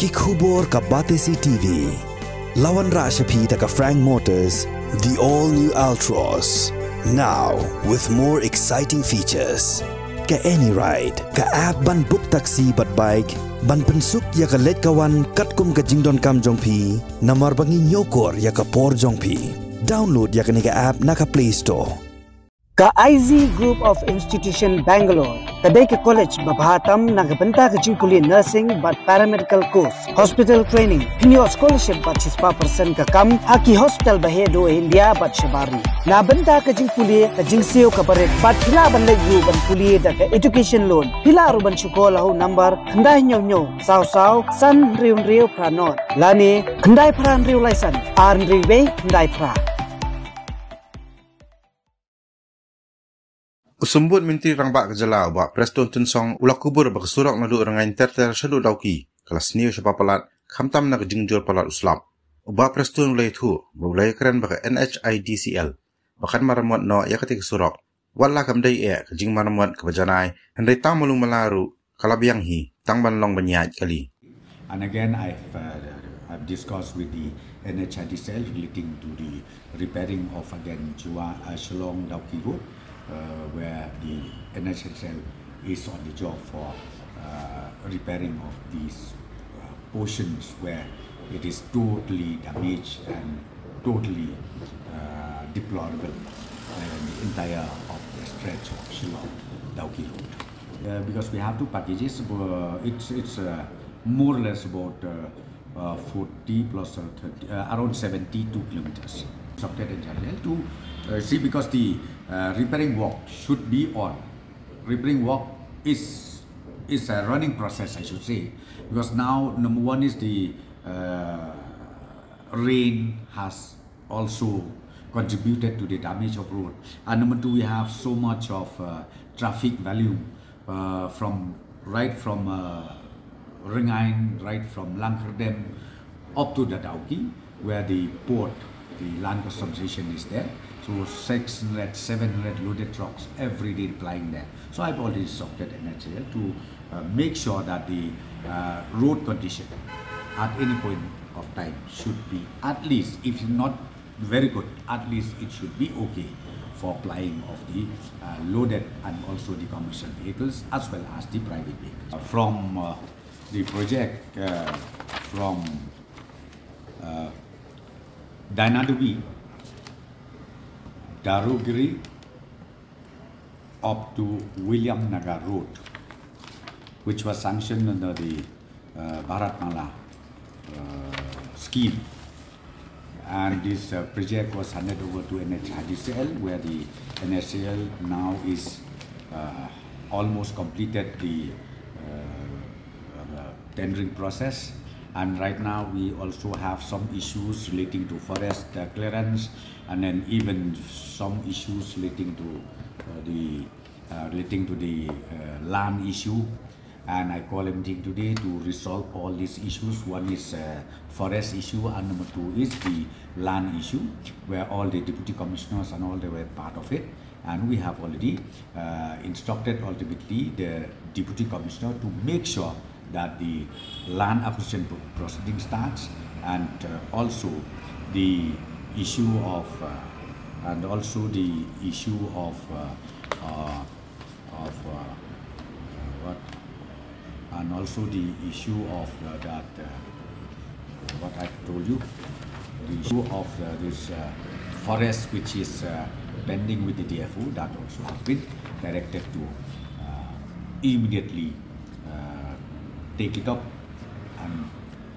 Kikubor ka Batesi TV. Lawan Rashapi taka Frank Motors, the all-new Altros. Now, with more exciting features. Ka any ride, ka app ban book taxi bat bike, ban pensuk ya ka let kawan katkum ka jingdon kam jongpi, namar bangi nyokor ya ka por jongpi. Download ya ka app na ka Play Store. Ka IZ Group of Institution Bangalore, kadai ke college babhatam nagabanta ka jingpuli nursing but paramedical course, hospital training, pinyo scholarship but 6% ka kam, haki hospital bahedo India but shabari. Nabanta ka jingpuli ka jingseo ka baret but hila ban layu ban puli da ka education loan. Hila ruban shukola ho number khandai nyo saw san riun pranot. Lani khandai pran riu laisan, ar riwe khandai pra. Usumbut minti rang bak kejalau bak Prestone tunsong ulak kubur bak Surok nadu rangain ter shalu Dawki kelas niu siapa pelat kamtam nak jingjol pelat uslam ubak Prestone ulai tu mulai keren bak NHIDCL bahkan Maramot no ya ketik Surok wala kamdai ke jing Maramot ke bajanai hendai Tang mulung melaru kala Biang Tang ban long banyat kali. And again I've discussed with the NHIDCL relating to the repairing of again Shillong Dawki Road. Where the NHSL is on the job for repairing of these portions where it is totally damaged and totally deplorable the entire of the stretch of Shillong Dawki Road. Because we have two packages, it's more or less about 40 plus 30, around 72 kilometers. Subject in general to see because the repairing work should be on. Repairing work is a running process, I should say, because now number one is the rain has also contributed to the damage of road, and number two we have so much of traffic volume right from Ringain, right from Lankardem up to the Dawki, where the port, the land customs station is there. So 600, 700 loaded trucks every day plying there. So I've already instructed NHL to make sure that the road condition at any point of time should be at least, if not very good, at least it should be okay for plying of the loaded and also the commercial vehicles as well as the private vehicles. From the project from Dainadubi, Darugiri up to William Nagar Road, which was sanctioned under the Bharatmala scheme. And this project was handed over to NHIDCL, where the NHIDCL now is almost completed the tendering process. And right now we also have some issues relating to forest clearance, and then even some issues relating to the land issue. And I call a meeting today to resolve all these issues. One is forest issue, and number two is the land issue, where all the deputy commissioners and all they were part of it. And we have already instructed ultimately the deputy commissioner to make sure that the land acquisition proceeding starts, and also the issue of what I told you, the issue of this forest which is pending with the DFO, that also has been directed to immediately take it up and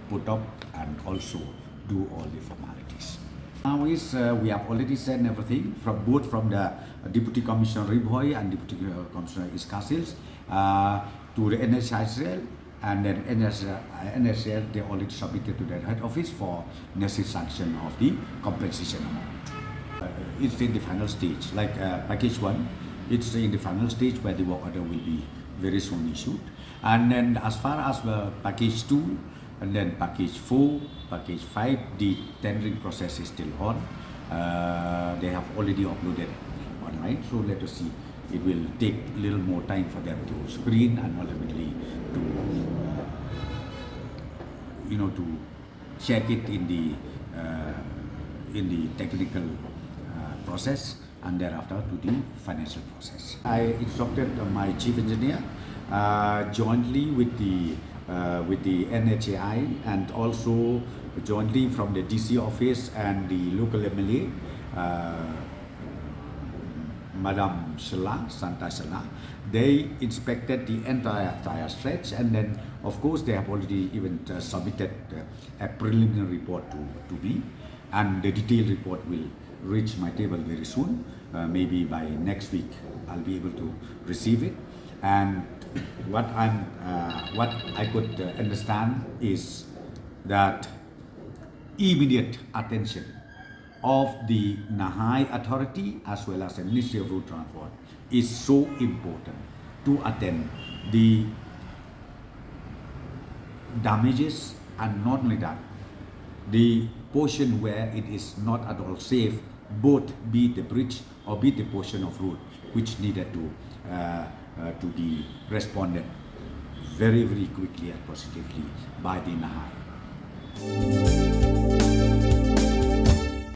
put up and also do all the formalities. Now is we have already sent everything from both from the Deputy Commissioner Ribhoy and Deputy Commissioner Iskasils to the NHIDCL, and then NHIDCL they already submitted to their head office for necessary sanction of the compensation amount. It's in the final stage, like package 1, it's in the final stage where the work order will be very soon issued. And then as far as package 2 and then package 4, package 5, the tendering process is still on. They have already uploaded online, so let us see. It will take a little more time for them to screen and ultimately to to check it in the technical process, and thereafter to the financial process. I instructed my chief engineer jointly with the NHAI and also jointly from the DC office and the local MLA, Madam Santa Shala. They inspected the entire stretch, and then of course they have already even submitted a preliminary report to me, and the detailed report will reach my table very soon. Maybe by next week I'll be able to receive it. And what I could understand is that immediate attention of the Nahai authority as well as the Ministry of Road Transport is so important to attend the damages, and not only that, the portion where it is not at all safe, both be it the bridge or be it the portion of road which needed to be responded very quickly and positively by the Nahai.